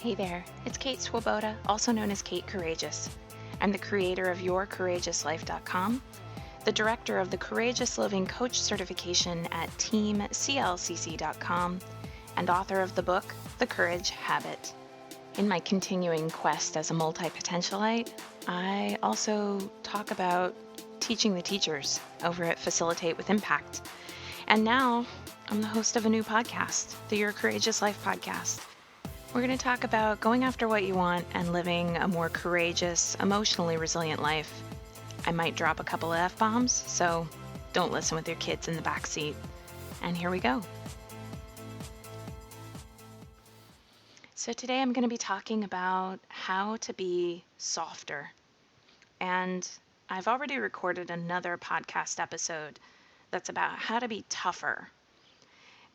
Hey there, it's Kate Swoboda, also known as Kate Courageous. I'm the creator of YourCourageousLife.com, the director of the Courageous Living Coach certification at TeamCLCC.com, and author of the book, The Courage Habit. In my continuing quest as a multi-potentialite, I also talk about teaching the teachers over at Facilitate with Impact. And now I'm the host of a new podcast, the Your Courageous Life podcast. We're going to talk about going after what you want and living a more courageous, emotionally resilient life. I might drop a couple of F-bombs, so don't listen with your kids in the back seat. And here we go. So today I'm going to be talking about how to be softer. And I've already recorded another podcast episode that's about how to be tougher.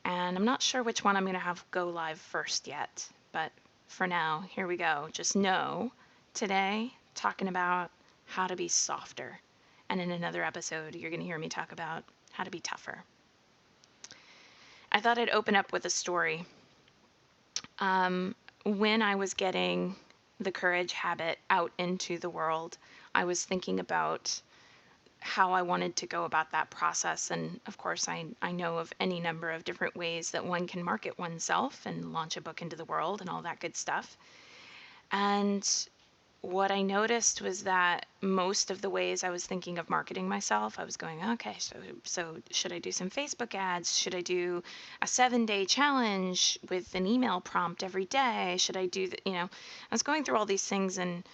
And I'm not sure which one I'm going to have go live first yet. But for now, here we go. Just know, today, talking about how to be softer. And in another episode, you're going to hear me talk about how to be tougher. I thought I'd open up with a story. When I was getting the courage habit out into the world, I was thinking about how I wanted to go about that process. And of course, I know of any number of different ways that one can market oneself and launch a book into the world and all that good stuff. And what I noticed was that most of the ways I was thinking of marketing myself, I was going, okay, so should I do some Facebook ads? Should I do a 7-day challenge with an email prompt every day? Should I do, I was going through all these things, and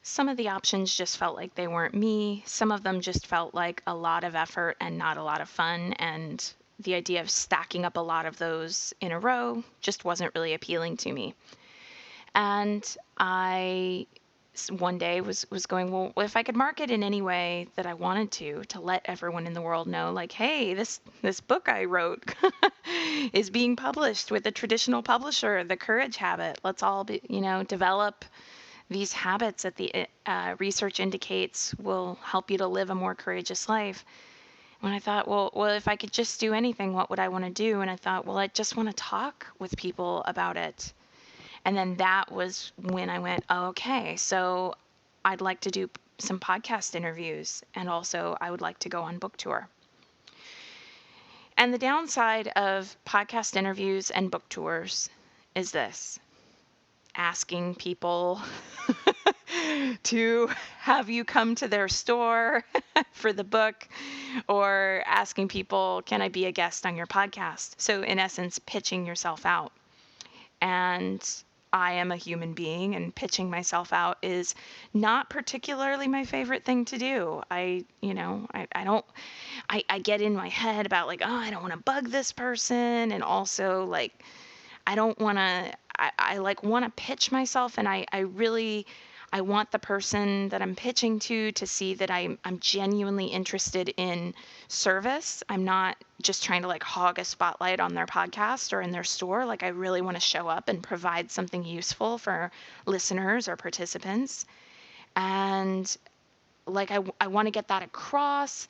some of the options just felt like they weren't me. Some of them just felt like a lot of effort and not a lot of fun. And the idea of stacking up a lot of those in a row just wasn't really appealing to me. And I one day was going, well, if I could market in any way that I wanted to let everyone in the world know, like, hey, this book I wrote is being published with a traditional publisher, The Courage Habit. Let's all be, develop these habits that the research indicates will help you to live a more courageous life. And I thought, well, if I could just do anything, what would I want to do? And I thought, well, I just want to talk with people about it. And then that was when I went, oh, okay, so I'd like to do some podcast interviews, and also I would like to go on book tour. And the downside of podcast interviews and book tours is this: asking people to have you come to their store for the book, or asking people, can I be a guest on your podcast? So in essence, pitching yourself out. And I am a human being, and pitching myself out is not particularly my favorite thing to do. I get in my head about like, oh, I don't want to bug this person. And also like, I don't want to, I like want to pitch myself, and I want the person that I'm pitching to see that I'm genuinely interested in service. I'm not just trying to like hog a spotlight on their podcast or in their store. Like, I really want to show up and provide something useful for listeners or participants. And like, I want to get that across.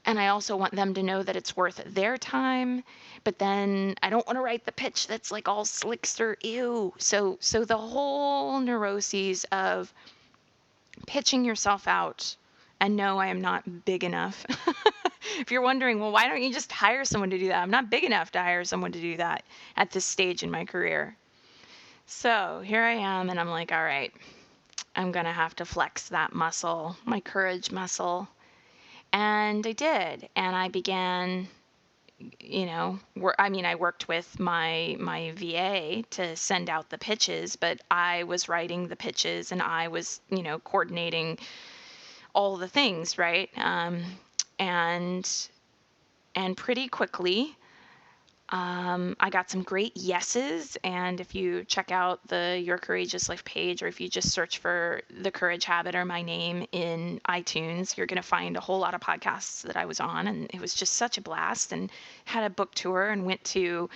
And I also want them to know that it's worth their time. But then I don't want to write the pitch that's like all slickster, ew. So the whole neuroses of pitching yourself out, and no, I am not big enough. If you're wondering, well, why don't you just hire someone to do that? I'm not big enough to hire someone to do that at this stage in my career. So here I am, and I'm like, all right, I'm going to have to flex that muscle, my courage muscle. And I did. And I began, I worked with my VA to send out the pitches, but I was writing the pitches, and I was, coordinating all the things, right? And pretty quickly, I got some great yeses. And if you check out the Your Courageous Life page, or if you just search for The Courage Habit or my name in iTunes, you're going to find a whole lot of podcasts that I was on. And it was just such a blast, and had a book tour and went to,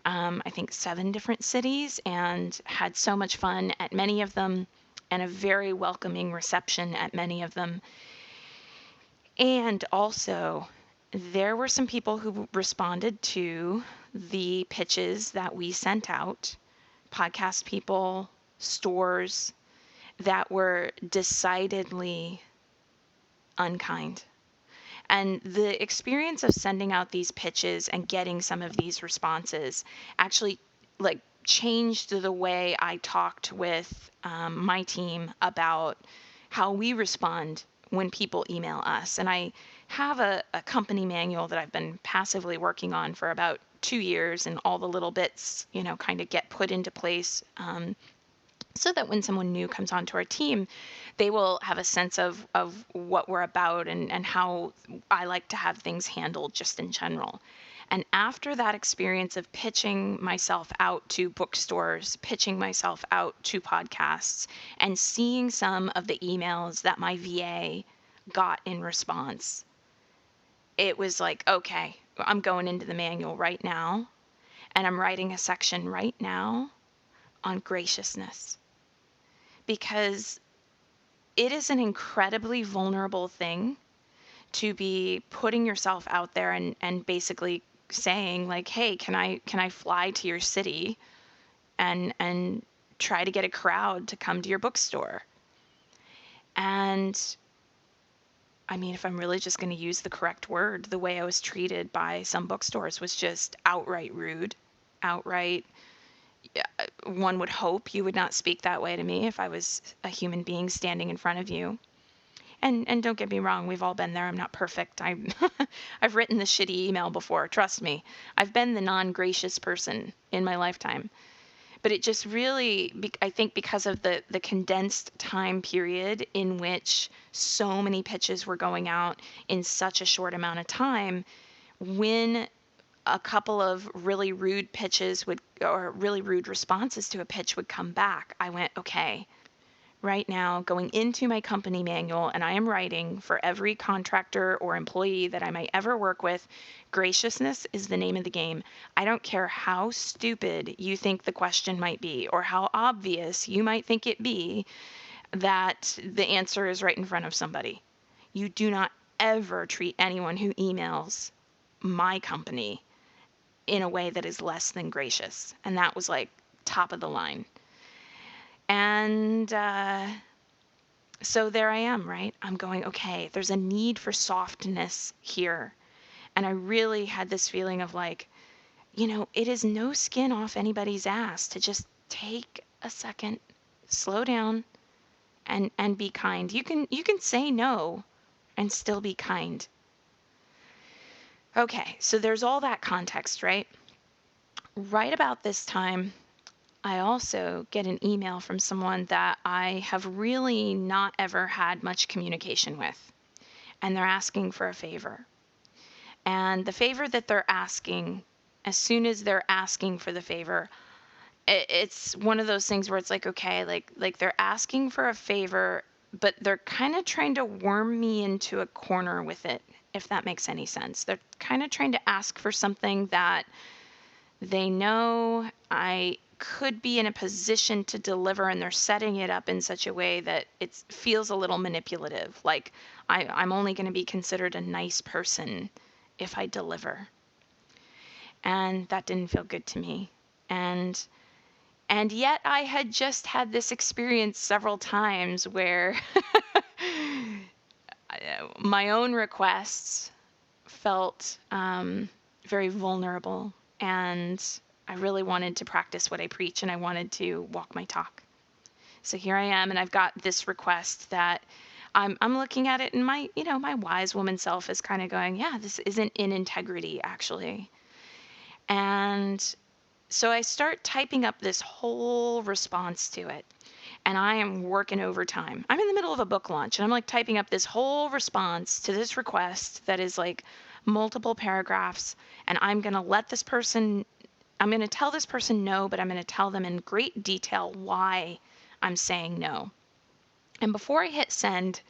I think 7 different cities, and had so much fun at many of them, and a very welcoming reception at many of them. And also, there were some people who responded to the pitches that we sent out, podcast people stores that were decidedly unkind. And the experience of sending out these pitches and getting some of these responses actually like changed the way I talked with my team about how we respond when people email us. And I have a company manual that I've been passively working on for about 2 years, and all the little bits, kind of get put into place so that when someone new comes onto our team, they will have a sense of what we're about and how I like to have things handled just in general. And after that experience of pitching myself out to bookstores, pitching myself out to podcasts, and seeing some of the emails that my VA got in response, it was like, okay, I'm going into the manual right now, and I'm writing a section right now on graciousness. Because it is an incredibly vulnerable thing to be putting yourself out there and basically saying like, hey, can I fly to your city and try to get a crowd to come to your bookstore? And I mean, if I'm really just going to use the correct word, the way I was treated by some bookstores was just outright rude, outright. One would hope you would not speak that way to me if I was a human being standing in front of you. And don't get me wrong, we've all been there. I'm not perfect. I've written the shitty email before, trust me. I've been the non-gracious person in my lifetime. But it just really, I think because of the condensed time period in which so many pitches were going out in such a short amount of time, when a couple of really rude pitches or really rude responses to a pitch would come back, I went, okay, right now going into my company manual, and I am writing for every contractor or employee that I might ever work with, graciousness is the name of the game. I don't care how stupid you think the question might be or how obvious you might think it be that the answer is right in front of somebody. You do not ever treat anyone who emails my company in a way that is less than gracious. And that was like top of the line. And so there I am, right? I'm going, okay, there's a need for softness here. And I really had this feeling of like, it is no skin off anybody's ass to just take a second, slow down, and be kind. You can say no and still be kind. Okay, so there's all that context, right? Right about this time, I also get an email from someone that I have really not ever had much communication with, and they're asking for a favor. And the favor that they're asking, as soon as they're asking for the favor, it's one of those things where it's like, okay, like they're asking for a favor, but they're kind of trying to worm me into a corner with it, if that makes any sense. They're kind of trying to ask for something that they know I could be in a position to deliver, and they're setting it up in such a way that it feels a little manipulative. Like I'm only going to be considered a nice person if I deliver. And that didn't feel good to me. And yet I had just had this experience several times where my own requests felt very vulnerable, and I really wanted to practice what I preach, and I wanted to walk my talk. So here I am, and I've got this request that I'm looking at it, and my wise woman self is kind of going, yeah, this isn't in integrity, actually. And so I start typing up this whole response to it, and I am working overtime. I'm in the middle of a book launch, and I'm like typing up this whole response to this request that is like multiple paragraphs, and I'm going to tell this person no, but I'm going to tell them in great detail why I'm saying no. And before I hit send,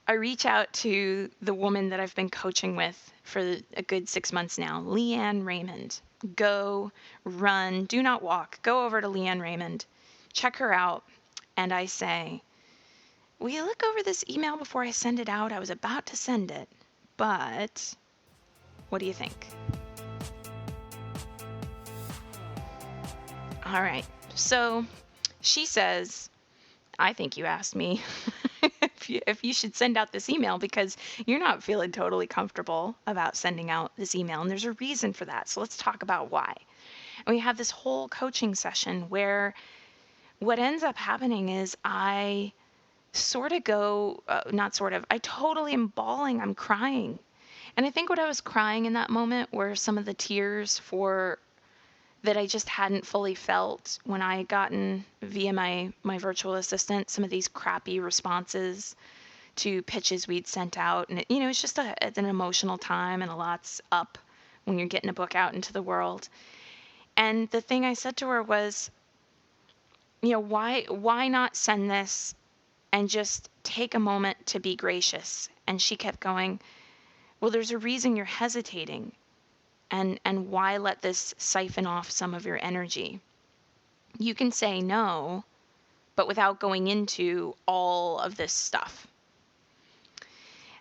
I reach out to the woman that I've been coaching with for a good 6 months now, Leanne Raymond. Go, run, do not walk. Go over to Leanne Raymond, check her out, and I say, will you look over this email before I send it out? I was about to send it, but what do you think? All right, so she says, I think you asked me if you should send out this email because you're not feeling totally comfortable about sending out this email. And there's a reason for that. So let's talk about why. And we have this whole coaching session where what ends up happening is I sort of go, not sort of, I totally am bawling. I'm crying. And I think what I was crying in that moment were some of the tears for that I just hadn't fully felt when I had gotten via my virtual assistant some of these crappy responses to pitches we'd sent out. And it's just it's an emotional time and a lot's up when you're getting a book out into the world. And the thing I said to her was, why not send this and just take a moment to be gracious? And she kept going, well, there's a reason you're hesitating. And why let this siphon off some of your energy? You can say no, but without going into all of this stuff.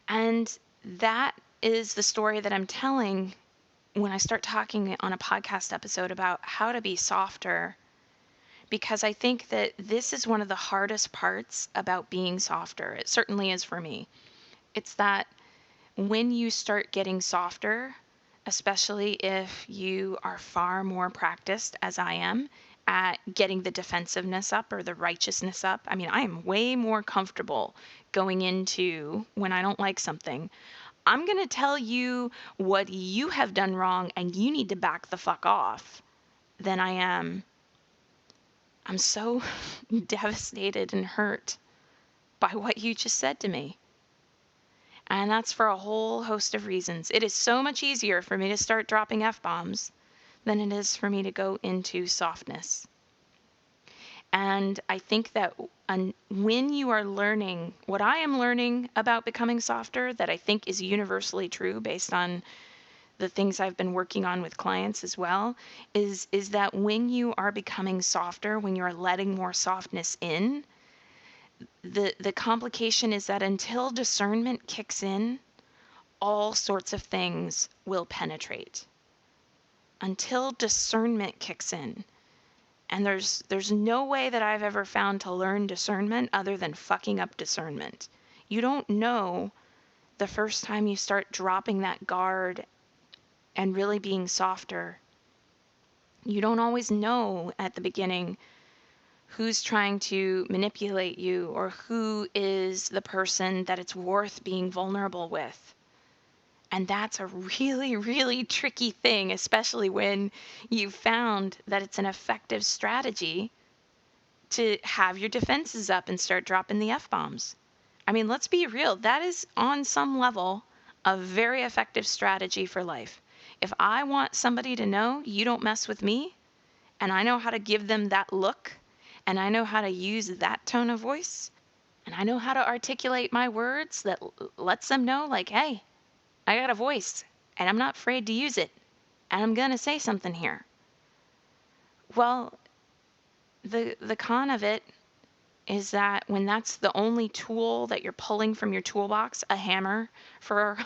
And that is the story that I'm telling when I start talking on a podcast episode about how to be softer, because I think that this is one of the hardest parts about being softer. It certainly is for me. It's that when you start getting softer, especially if you are far more practiced, as I am, at getting the defensiveness up or the righteousness up. I mean, I am way more comfortable going into when I don't like something. I'm going to tell you what you have done wrong and you need to back the fuck off than I am. I'm so devastated and hurt by what you just said to me. And that's for a whole host of reasons. It is so much easier for me to start dropping F-bombs than it is for me to go into softness. And I think that when you are learning what I am learning about becoming softer, that I think is universally true based on the things I've been working on with clients as well, is that when you are becoming softer, when you are letting more softness in, the complication is that until discernment kicks in, all sorts of things will penetrate. Until discernment kicks in. And there's no way that I've ever found to learn discernment other than fucking up discernment. You don't know the first time you start dropping that guard and really being softer. You don't always know at the beginning who's trying to manipulate you or who is the person that it's worth being vulnerable with. And that's a really, really tricky thing, especially when you've found that it's an effective strategy to have your defenses up and start dropping the F-bombs. I mean, let's be real. That is on some level a very effective strategy for life. If I want somebody to know you don't mess with me, and I know how to give them that look, and I know how to use that tone of voice, and I know how to articulate my words that lets them know, like, hey, I got a voice, and I'm not afraid to use it, and I'm going to say something here. Well, the con of it is that when that's the only tool that you're pulling from your toolbox, a hammer for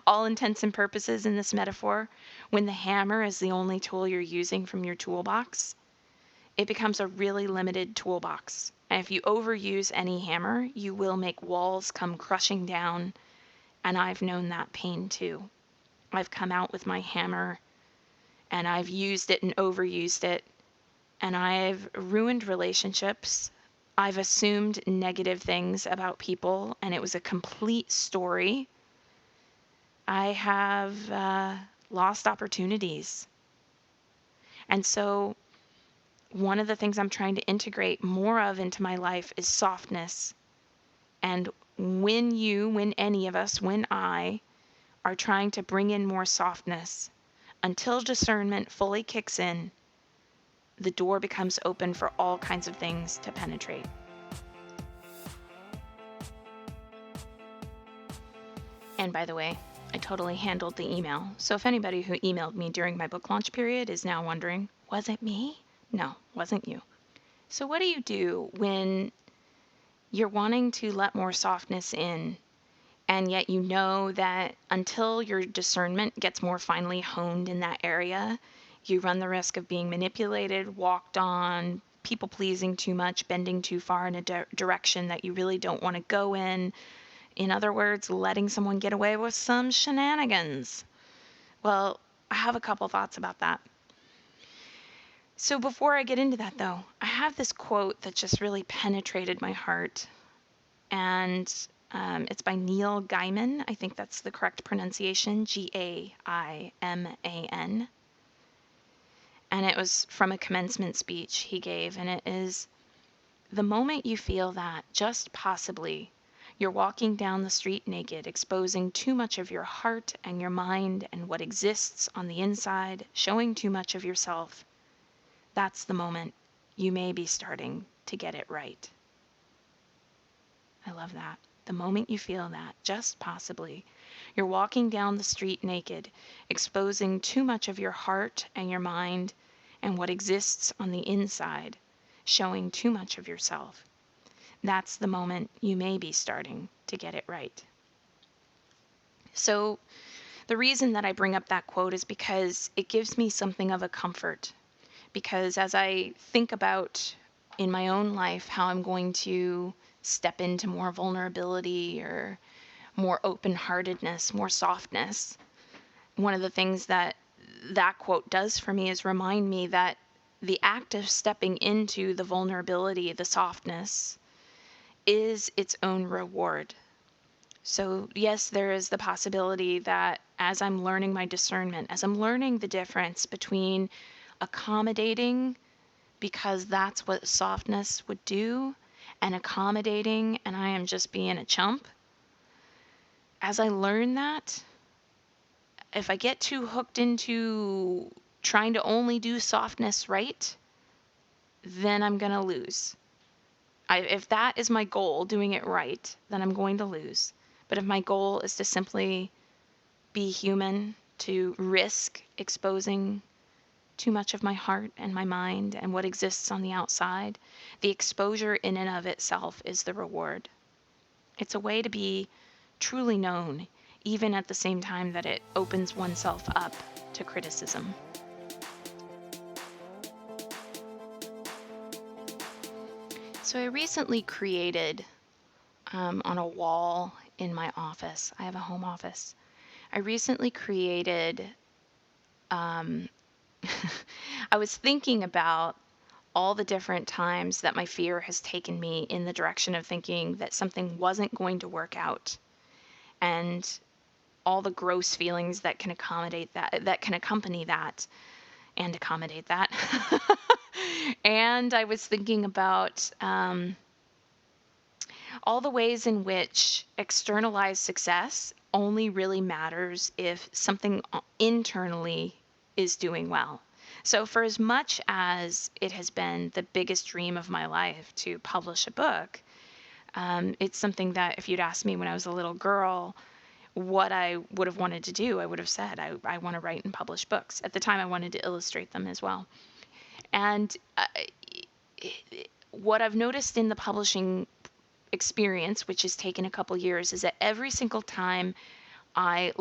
all intents and purposes in this metaphor, when the hammer is the only tool you're using from your toolbox, it becomes a really limited toolbox. And if you overuse any hammer, you will make walls come crushing down. And I've known that pain too. I've come out with my hammer and I've used it and overused it. And I've ruined relationships. I've assumed negative things about people and it was a complete story. I have lost opportunities. And so one of the things I'm trying to integrate more of into my life is softness. And when any of us, when I are trying to bring in more softness, until discernment fully kicks in, the door becomes open for all kinds of things to penetrate. And by the way, I totally handled the email. So if anybody who emailed me during my book launch period is now wondering, was it me? No, wasn't you. So what do you do when you're wanting to let more softness in, and yet you know that until your discernment gets more finely honed in that area, you run the risk of being manipulated, walked on, people pleasing too much, bending too far in a direction that you really don't want to go in. In other words, letting someone get away with some shenanigans. Well, I have a couple thoughts about that. So before I get into that, though, I have this quote that just really penetrated my heart. And it's by Neil Gaiman. I think that's the correct pronunciation, Gaiman. And it was from a commencement speech he gave. And it is, the moment you feel that, just possibly, you're walking down the street naked, exposing too much of your heart and your mind and what exists on the inside, showing too much of yourself, that's the moment you may be starting to get it right. I love that. The moment you feel that, just possibly, you're walking down the street naked, exposing too much of your heart and your mind and what exists on the inside, showing too much of yourself. That's the moment you may be starting to get it right. So the reason that I bring up that quote is because it gives me something of a comfort. Because as I think about in my own life how I'm going to step into more vulnerability or more open-heartedness, more softness, one of the things that that quote does for me is remind me that the act of stepping into the vulnerability, the softness, is its own reward. So yes, there is the possibility that as I'm learning my discernment, as I'm learning the difference between accommodating because that's what softness would do, and accommodating and I am just being a chump, as I learn that, if I get too hooked into trying to only do softness right, then I'm going to lose. If that is my goal, doing it right, then I'm going to lose. But if my goal is to simply be human, to risk exposing too much of my heart and my mind and what exists on the outside, the exposure in and of itself is the reward. It's a way to be truly known, even at the same time that it opens oneself up to criticism. So I recently created on a wall in my office, I have a home office, I recently created I was thinking about all the different times that my fear has taken me in the direction of thinking that something wasn't going to work out, and all the gross feelings that can accommodate that, that can accompany that and accommodate that. And I was thinking about all the ways in which externalized success only really matters if something internally is doing well. So for as much as it has been the biggest dream of my life to publish a book, it's something that if you'd asked me when I was a little girl what I would have wanted to do, I would have said, I want to write and publish books. At the time, I wanted to illustrate them as well. And what I've noticed in the publishing experience, which has taken a couple years, is that every single time I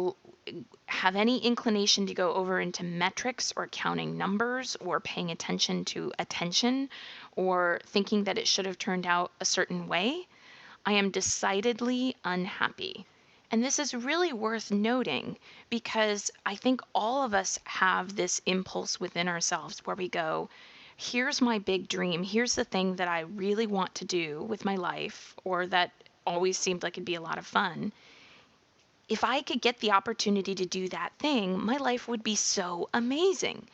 have any inclination to go over into metrics or counting numbers or paying attention to attention or thinking that it should have turned out a certain way, I am decidedly unhappy. And this is really worth noting because I think all of us have this impulse within ourselves where we go, here's my big dream. Here's the thing that I really want to do with my life, or that always seemed like it'd be a lot of fun. If I could get the opportunity to do that thing, my life would be so amazing.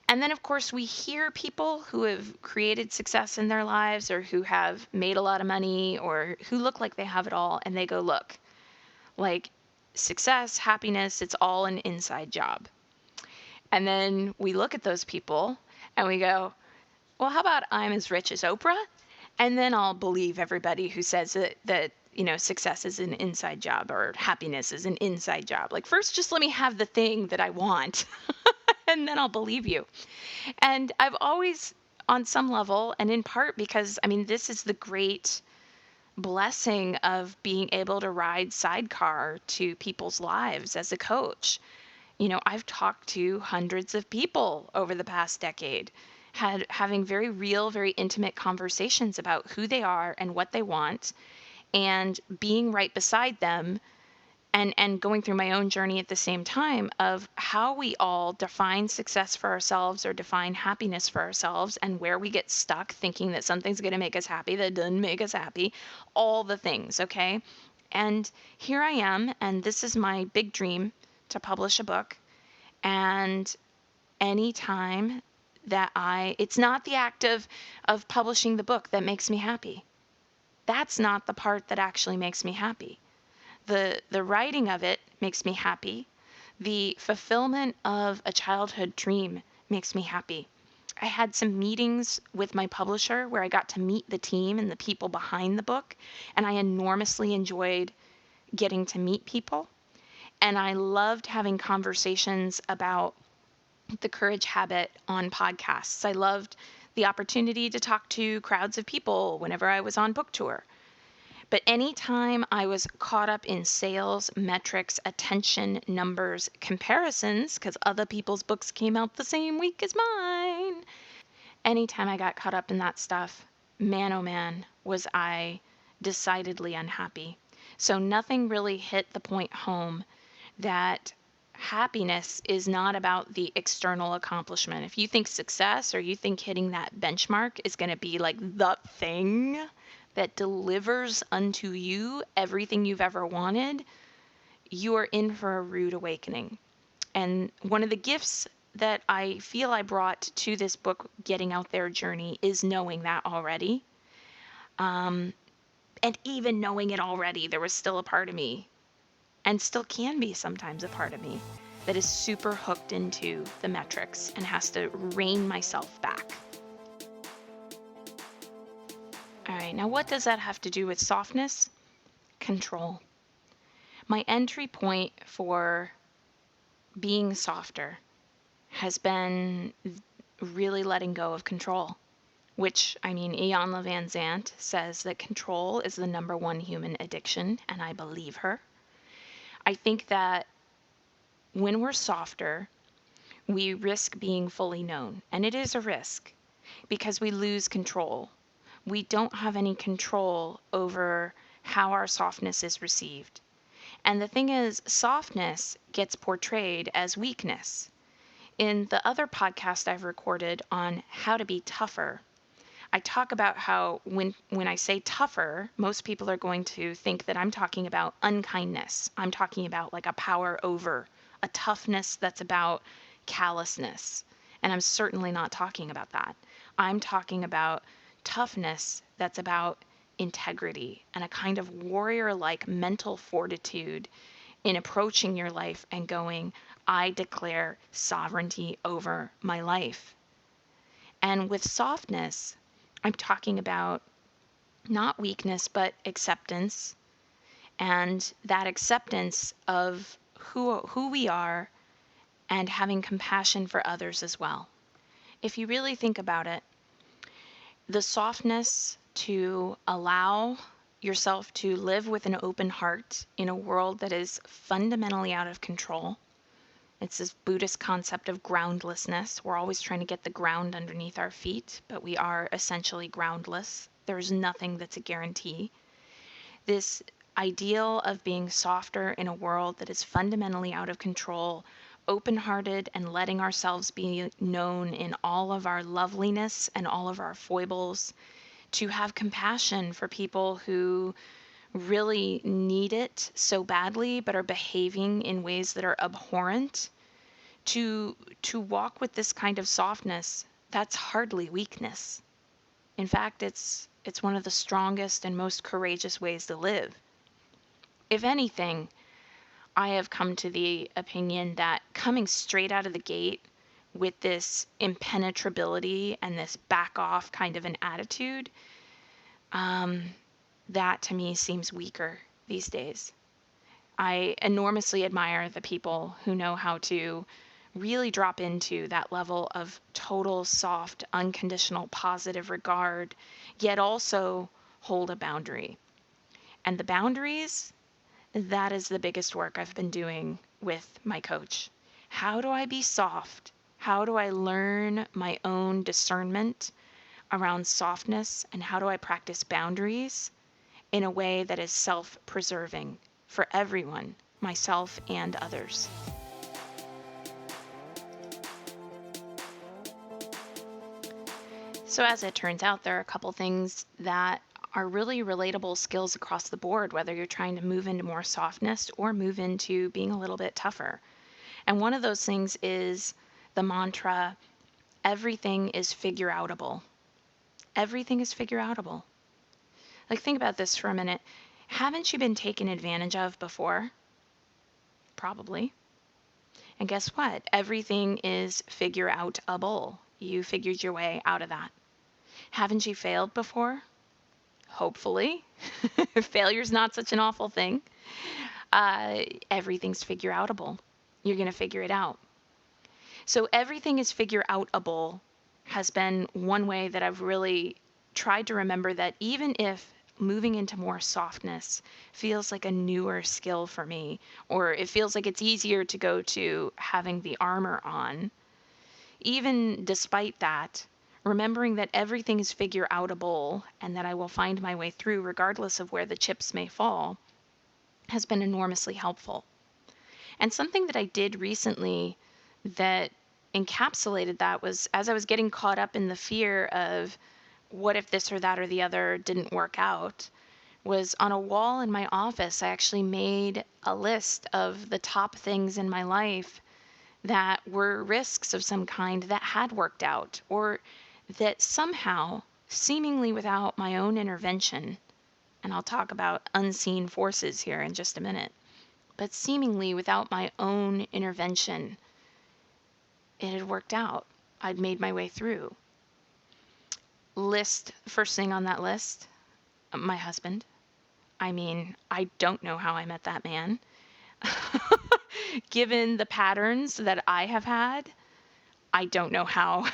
And then, of course, we hear people who have created success in their lives or who have made a lot of money or who look like they have it all. And they go, look, like success, happiness, it's all an inside job. And then we look at those people and we go, well, how about I'm as rich as Oprah? And then I'll believe everybody who says that success is an inside job or happiness is an inside job. Like, first, just let me have the thing that I want, and then I'll believe you. And I've always, on some level, and in part because, this is the great blessing of being able to ride sidecar to people's lives as a coach. I've talked to hundreds of people over the past decade. having very real, very intimate conversations about who they are and what they want, and being right beside them, and going through my own journey at the same time of how we all define success for ourselves or define happiness for ourselves, and where we get stuck thinking that something's going to make us happy that doesn't make us happy, all the things, okay? And here I am, and this is my big dream, to publish a book. And anytime that it's not the act of publishing the book that makes me happy. That's not the part that actually makes me happy. The writing of it makes me happy. The fulfillment of a childhood dream makes me happy. I had some meetings with my publisher where I got to meet the team and the people behind the book, and I enormously enjoyed getting to meet people. And I loved having conversations about the courage habit on podcasts. I loved the opportunity to talk to crowds of people whenever I was on book tour. But anytime I was caught up in sales, metrics, attention, numbers, comparisons, because other people's books came out the same week as mine, anytime I got caught up in that stuff, man, oh man, was I decidedly unhappy. So nothing really hit the point home that happiness is not about the external accomplishment. If you think success, or you think hitting that benchmark is going to be like the thing that delivers unto you everything you've ever wanted, you are in for a rude awakening. And one of the gifts that I feel I brought to this book, Getting Out There journey, is knowing that already. And even knowing it already, there was still a part of me, and still can be sometimes a part of me, that is super hooked into the metrics and has to rein myself back. All right, now what does that have to do with softness? Control. My entry point for being softer has been really letting go of control, which, I mean, Iyanla Van Zandt says that control is the number one human addiction, and I believe her. I think that when we're softer, we risk being fully known, and it is a risk because we lose control. We don't have any control over how our softness is received. And the thing is, softness gets portrayed as weakness. In the other podcast I've recorded on how to be tougher, I talk about how when I say tougher, most people are going to think that I'm talking about unkindness. I'm talking about like a power over, a toughness that's about callousness. And I'm certainly not talking about that. I'm talking about toughness that's about integrity and a kind of warrior-like mental fortitude in approaching your life and going, I declare sovereignty over my life. And with softness, I'm talking about not weakness, but acceptance, and that acceptance of who we are, and having compassion for others as well. If you really think about it, the softness to allow yourself to live with an open heart in a world that is fundamentally out of control. It's this Buddhist concept of groundlessness. We're always trying to get the ground underneath our feet, but we are essentially groundless. There's nothing that's a guarantee. This ideal of being softer in a world that is fundamentally out of control, open-hearted, and letting ourselves be known in all of our loveliness and all of our foibles, to have compassion for people who really need it so badly but are behaving in ways that are abhorrent, to walk with this kind of softness, that's hardly weakness. In fact, it's one of the strongest and most courageous ways to live. If anything, I have come to the opinion that coming straight out of the gate with this impenetrability and this back off kind of an attitude, that to me seems weaker these days. I enormously admire the people who know how to really drop into that level of total, soft, unconditional, positive regard, yet also hold a boundary. And the boundaries, that is the biggest work I've been doing with my coach. How do I be soft? How do I learn my own discernment around softness? And how do I practice boundaries in a way that is self-preserving for everyone, myself and others? So as it turns out, there are a couple things that are really relatable skills across the board, whether you're trying to move into more softness or move into being a little bit tougher. And one of those things is the mantra, everything is figure outable. Everything is figure outable. Like, think about this for a minute. Haven't you been taken advantage of before? Probably. And guess what? Everything is figure outable. You figured your way out of that. Haven't you failed before? Hopefully. Failure's not such an awful thing. Everything's figure outable. You're going to figure it out. So everything is figure outable has been one way that I've really tried to remember that even if moving into more softness feels like a newer skill for me, or it feels like it's easier to go to having the armor on, even despite that, remembering that everything is figure outable and that I will find my way through regardless of where the chips may fall has been enormously helpful. And something that I did recently that encapsulated that was, as I was getting caught up in the fear of what if this or that or the other didn't work out, was on a wall in my office, I actually made a list of the top things in my life that were risks of some kind that had worked out, or that somehow, seemingly without my own intervention, and I'll talk about unseen forces here in just a minute, but seemingly without my own intervention, it had worked out. I'd made my way through. First thing on that list, my husband. I mean, I don't know how I met that man. Given the patterns that I have had, I don't know how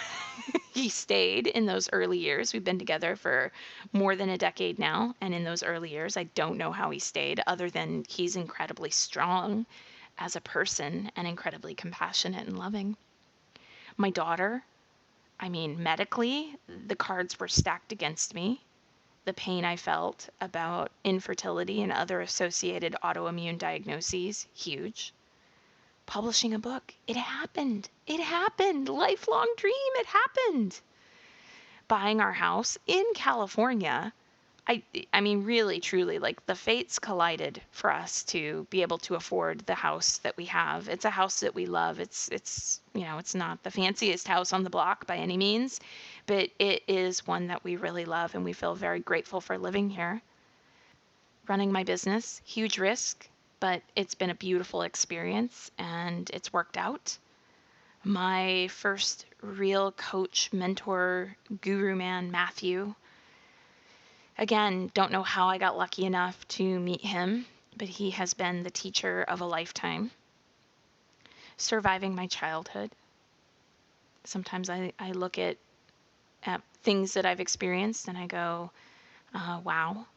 he stayed in those early years. We've been together for more than a decade now, and in those early years, I don't know how he stayed, other than he's incredibly strong as a person and incredibly compassionate and loving. My daughter, I mean, medically, the cards were stacked against me. The pain I felt about infertility and other associated autoimmune diagnoses, huge. Publishing a book, it happened. It happened. Lifelong dream, it happened. Buying our house in California, I mean, really, truly, like, the fates collided for us to be able to afford the house that we have. It's a house that we love. It's it's not the fanciest house on the block by any means, but it is one that we really love, and we feel very grateful for living here. Running my business, huge risk, but it's been a beautiful experience, and it's worked out. My first real coach, mentor, guru man, Matthew. Again, don't know how I got lucky enough to meet him, but he has been the teacher of a lifetime. Surviving my childhood. Sometimes I look at things that I've experienced and I go, wow.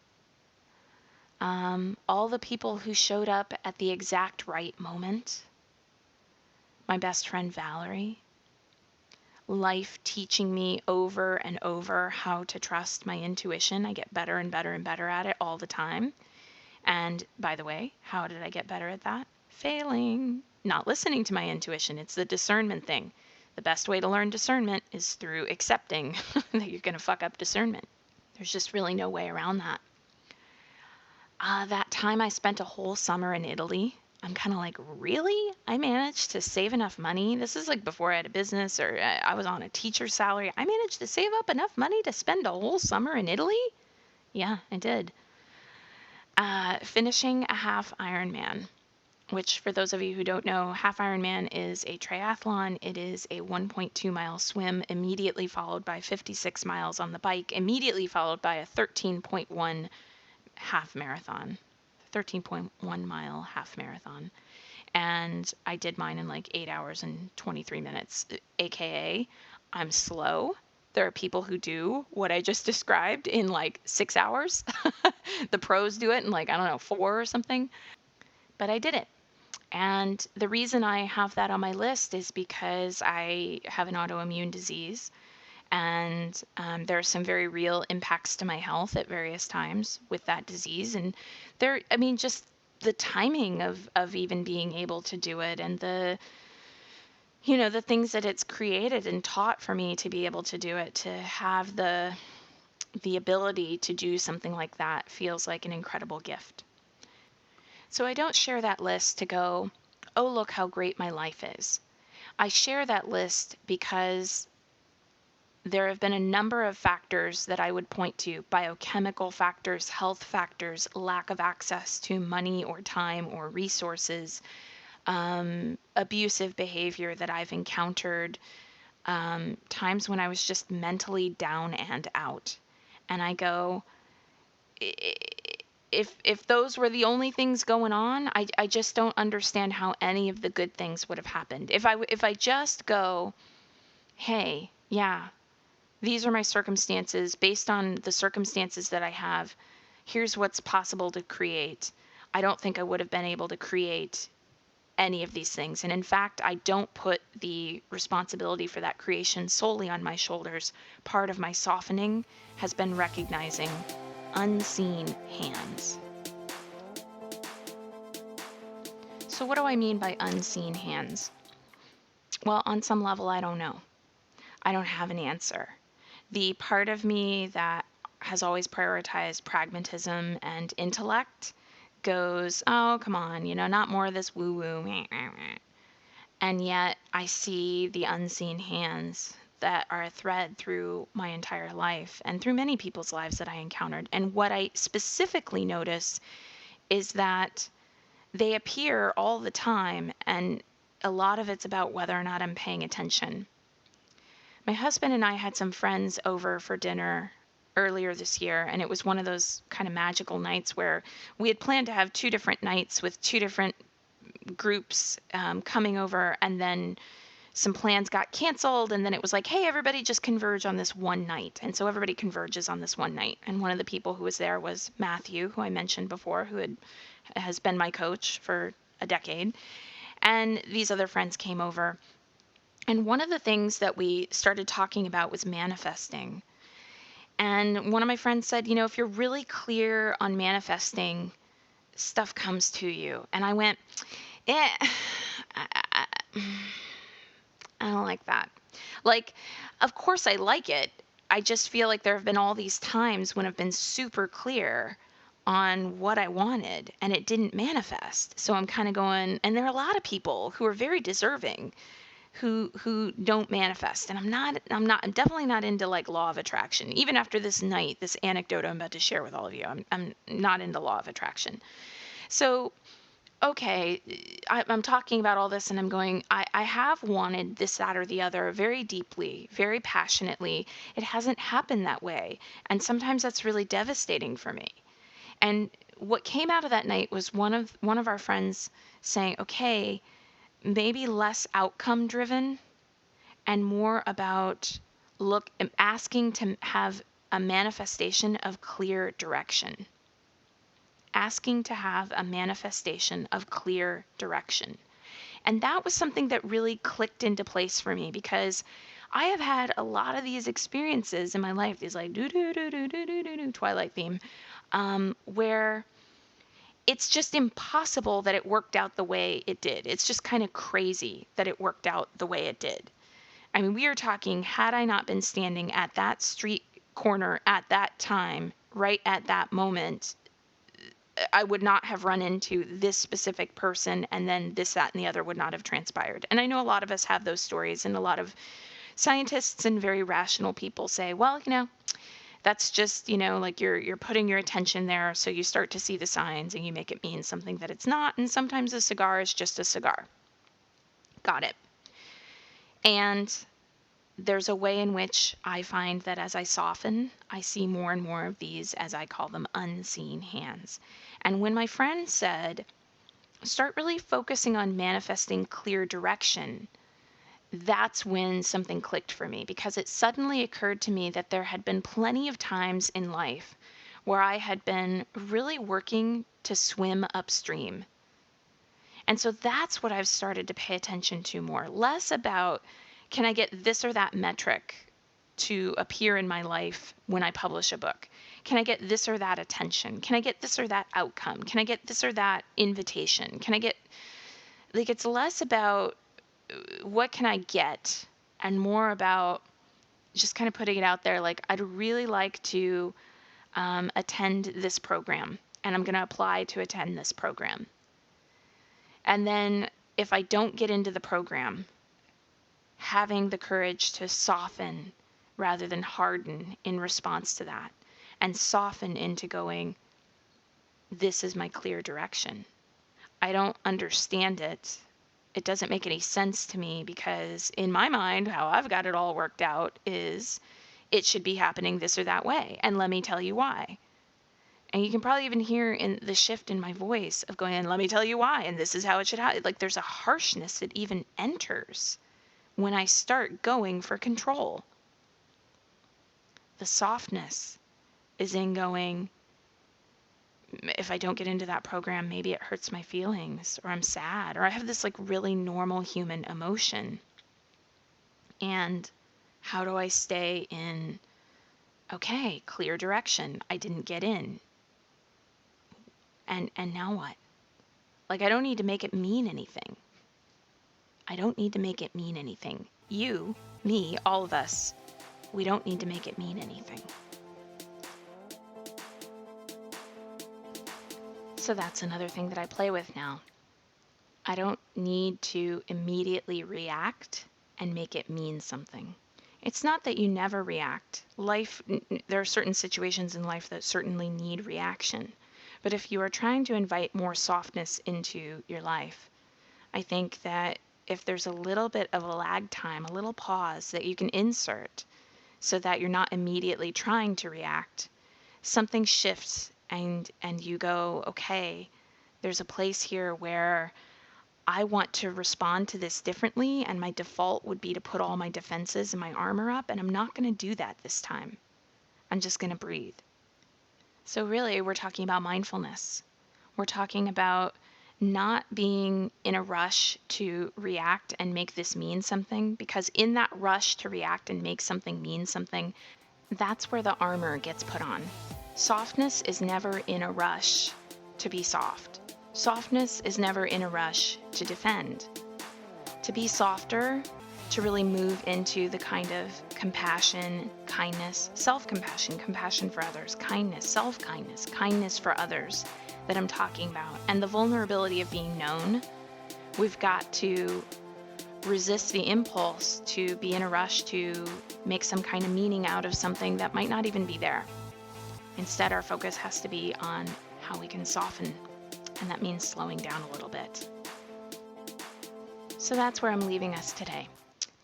All the people who showed up at the exact right moment. My best friend Valerie. Life teaching me over and over how to trust my intuition. I get better and better and better at it all the time. And by the way, how did I get better at that? Failing. Not listening to my intuition. It's the discernment thing. The best way to learn discernment is through accepting that you're going to fuck up discernment. There's just really no way around that. That time I spent a whole summer in Italy, I'm kind of like, really? I managed to save enough money. This is like before I had a business or I was on a teacher's salary. I managed to save up enough money to spend a whole summer in Italy? Yeah, I did. Finishing a half Ironman, which for those of you who don't know, half Ironman is a triathlon. It is a 1.2 mile swim, immediately followed by 56 miles on the bike, immediately followed by a 13.1 half marathon. 13.1 mile half marathon. And I did mine in like 8 hours and 23 minutes, aka I'm slow. There are people who do what I just described in like 6 hours. The pros do it in like, I don't know, 4 or something. But I did it. And the reason I have that on my list is because I have an autoimmune disease, and there are some very real impacts to my health at various times with that disease. And just the timing of even being able to do it, and the things that it's created and taught for me to be able to do it, to have the ability to do something like that feels like an incredible gift. So I don't share that list to go, oh, look how great my life is. I share that list because there have been a number of factors that I would point to: biochemical factors, health factors, lack of access to money or time or resources, abusive behavior that I've encountered, times when I was just mentally down and out. And I go, if those were the only things going on, I just don't understand how any of the good things would have happened. If I just go, hey, yeah, these are my circumstances. Based on the circumstances that I have, here's what's possible to create. I don't think I would have been able to create any of these things. And in fact, I don't put the responsibility for that creation solely on my shoulders. Part of my softening has been recognizing unseen hands. So what do I mean by unseen hands? Well, on some level, I don't know. I don't have an answer. The part of me that has always prioritized pragmatism and intellect goes, oh, come on, not more of this woo-woo. And yet I see the unseen hands that are a thread through my entire life and through many people's lives that I encountered. And what I specifically notice is that they appear all the time, and a lot of it's about whether or not I'm paying attention. My husband and I had some friends over for dinner earlier this year, and it was one of those kind of magical nights where we had planned to have 2 different nights with 2 different groups coming over, and then some plans got canceled, and then it was like, hey, everybody just converge on this one night. And so everybody converges on this one night. And one of the people who was there was Matthew, who I mentioned before, who has been my coach for a decade. And these other friends came over. And one of the things that we started talking about was manifesting. And one of my friends said, if you're really clear on manifesting, stuff comes to you. And I went, I don't like that. Like, of course I like it. I just feel like there have been all these times when I've been super clear on what I wanted and it didn't manifest. So I'm kind of going, and there are a lot of people who are very deserving who don't manifest. And I'm definitely not into like law of attraction. Even after this night, this anecdote I'm about to share with all of you, I'm not into law of attraction. So, okay, I'm talking about all this and I'm going, I have wanted this, that, or the other very deeply, very passionately. It hasn't happened that way. And sometimes that's really devastating for me. And what came out of that night was one of our friends saying, okay, maybe less outcome driven and more about asking to have a manifestation of clear direction. Asking to have a manifestation of clear direction. And that was something that really clicked into place for me, because I have had a lot of these experiences in my life, these like do Twilight theme, where it's just impossible that it worked out the way it did. It's just kind of crazy that it worked out the way it did. I mean, we are talking, had I not been standing at that street corner at that time, right at that moment, I would not have run into this specific person, and then this, that, and the other would not have transpired. And I know a lot of us have those stories, and a lot of scientists and very rational people say, well, that's just, like you're putting your attention there, so you start to see the signs and you make it mean something that it's not, and sometimes a cigar is just a cigar. Got it. And there's a way in which I find that as I soften, I see more and more of these, as I call them, unseen hands. And when my friend said, start really focusing on manifesting clear direction, that's when something clicked for me, because it suddenly occurred to me that there had been plenty of times in life where I had been really working to swim upstream. And so that's what I've started to pay attention to more. Less about, can I get this or that metric to appear in my life when I publish a book? Can I get this or that attention? Can I get this or that outcome? Can I get this or that invitation? Can I get, like, it's less about what can I get and more about just kind of putting it out there. Like, I'd really like to attend this program, and I'm going to apply to attend this program. And then if I don't get into the program, having the courage to soften rather than harden in response to that, and soften into going, this is my clear direction. I don't understand it. It doesn't make any sense to me, because in my mind, how I've got it all worked out is it should be happening this or that way. And let me tell you why. And you can probably even hear in the shift in my voice of going, and let me tell you why. And this is how it should happen. Like, there's a harshness that even enters when I start going for control. The softness is in going, if I don't get into that program, maybe it hurts my feelings, or I'm sad, or I have this like really normal human emotion. And how do I stay in, okay, clear direction? I didn't get in. And now what? Like, I don't need to make it mean anything. I don't need to make it mean anything. You, me, all of us, we don't need to make it mean anything. So that's another thing that I play with now. I don't need to immediately react and make it mean something. It's not that you never react. There are certain situations in life that certainly need reaction. But if you are trying to invite more softness into your life, I think that if there's a little bit of a lag time, a little pause that you can insert so that you're not immediately trying to react, something shifts and you go, okay, there's a place here where I want to respond to this differently, and my default would be to put all my defenses and my armor up, and I'm not going to do that this time. I'm just going to breathe. So really, we're talking about mindfulness. We're talking about not being in a rush to react and make this mean something, because in that rush to react and make something mean something, that's where the armor gets put on. Softness is never in a rush to be soft. Softness is never in a rush to defend. To be softer, to really move into the kind of compassion, kindness, self-compassion, compassion for others, kindness, self-kindness, kindness for others that I'm talking about, and the vulnerability of being known, we've got to resist the impulse to be in a rush to make some kind of meaning out of something that might not even be there. Instead, our focus has to be on how we can soften, and that means slowing down a little bit. So that's where I'm leaving us today.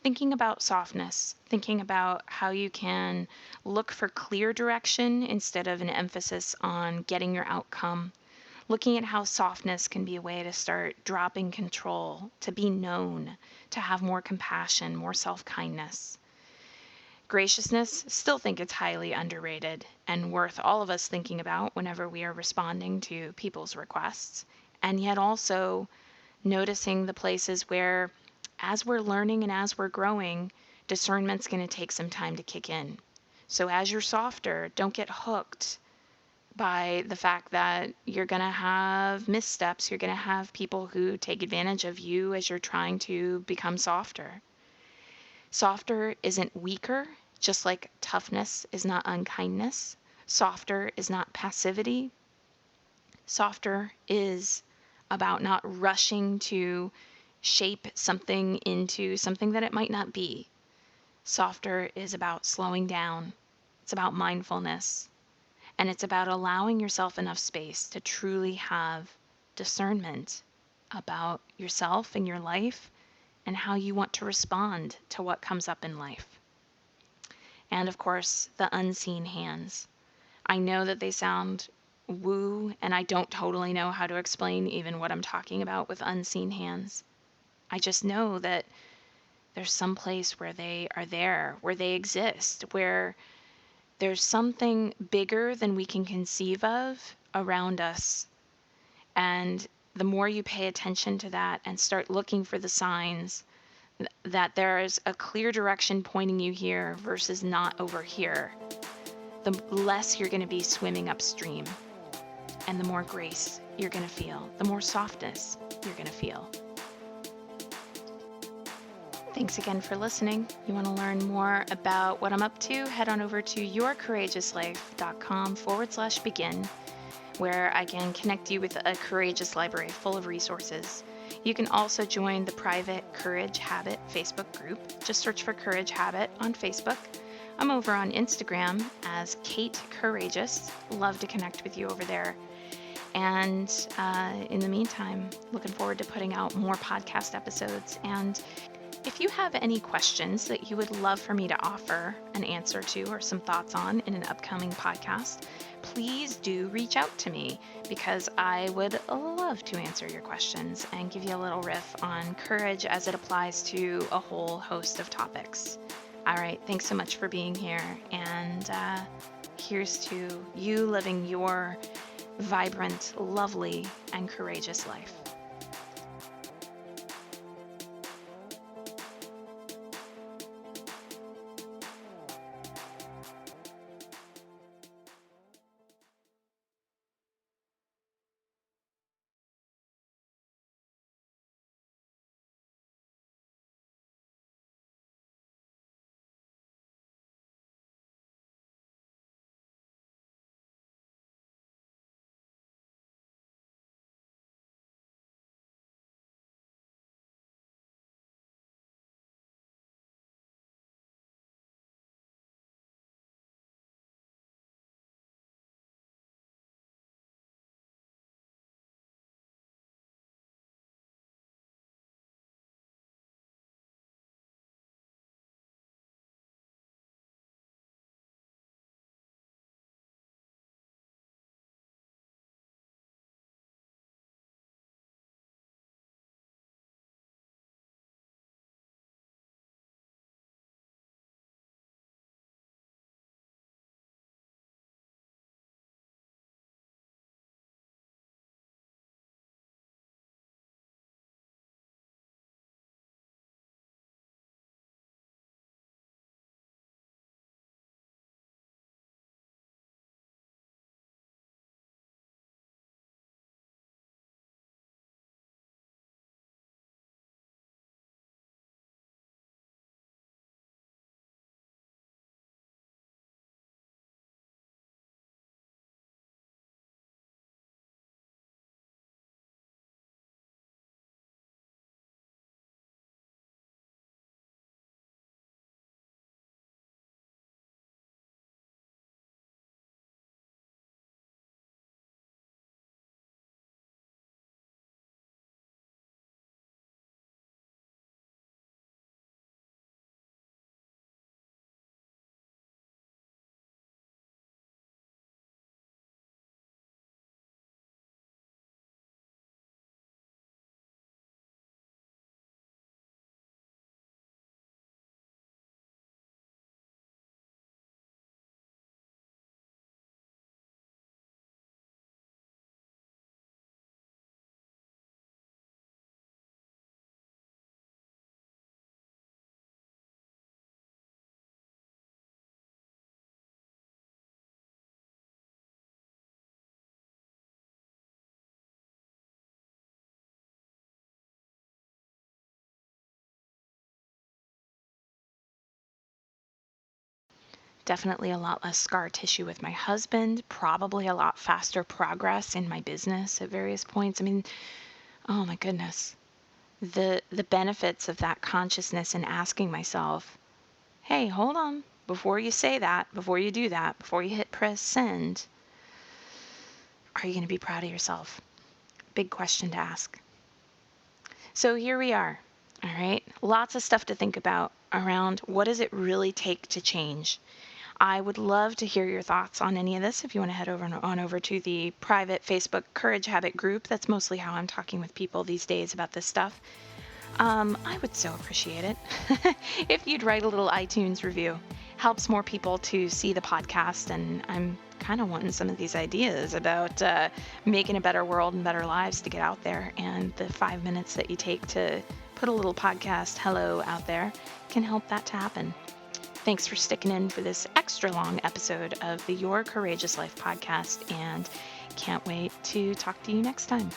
Thinking about softness, thinking about how you can look for clear direction instead of an emphasis on getting your outcome. Looking at how softness can be a way to start dropping control, to be known, to have more compassion, more self-kindness. Graciousness, still think it's highly underrated and worth all of us thinking about whenever we are responding to people's requests. And yet also noticing the places where, as we're learning and as we're growing, discernment's going to take some time to kick in. So as you're softer, don't get hooked by the fact that you're going to have missteps. You're going to have people who take advantage of you as you're trying to become softer. Softer isn't weaker, just like toughness is not unkindness. Softer is not passivity. Softer is about not rushing to shape something into something that it might not be. Softer is about slowing down. It's about mindfulness. And it's about allowing yourself enough space to truly have discernment about yourself and your life and how you want to respond to what comes up in life. And of course, the unseen hands. I know that they sound woo, and I don't totally know how to explain even what I'm talking about with unseen hands. I just know that there's some place where they are there, where they exist, where there's something bigger than we can conceive of around us. And the more you pay attention to that and start looking for the signs that there's a clear direction pointing you here versus not over here, the less you're going to be swimming upstream, and the more grace you're going to feel, the more softness you're going to feel. Thanks again for listening. You want to learn more about what I'm up to, head on over to yourcourageouslife.com/begin, where I can connect you with a courageous library full of resources. You can also join the private Courage Habit Facebook group. Just search for Courage Habit on Facebook. I'm over on Instagram as Kate Courageous. Love to connect with you over there. And in the meantime, looking forward to putting out more podcast episodes. And if you have any questions that you would love for me to offer an answer to or some thoughts on in an upcoming podcast, please do reach out to me, because I would love to answer your questions and give you a little riff on courage as it applies to a whole host of topics. All right, thanks so much for being here, and here's to you living your vibrant, lovely, and courageous life. Definitely a lot less scar tissue with my husband, probably a lot faster progress in my business at various points. I mean, oh my goodness. The benefits of that consciousness and asking myself, hey, hold on, before you say that, before you do that, before you hit press send, are you going to be proud of yourself? Big question to ask. So here we are, all right? Lots of stuff to think about around what does it really take to change? I would love to hear your thoughts on any of this. If you want to head over to the private Facebook Courage Habit group, that's mostly how I'm talking with people these days about this stuff. I would so appreciate it if you'd write a little iTunes review. Helps more people to see the podcast, and I'm kind of wanting some of these ideas about making a better world and better lives to get out there. And the 5 minutes that you take to put a little podcast hello out there can help that to happen. Thanks for sticking in for this extra long episode of the Your Courageous Life podcast, and can't wait to talk to you next time.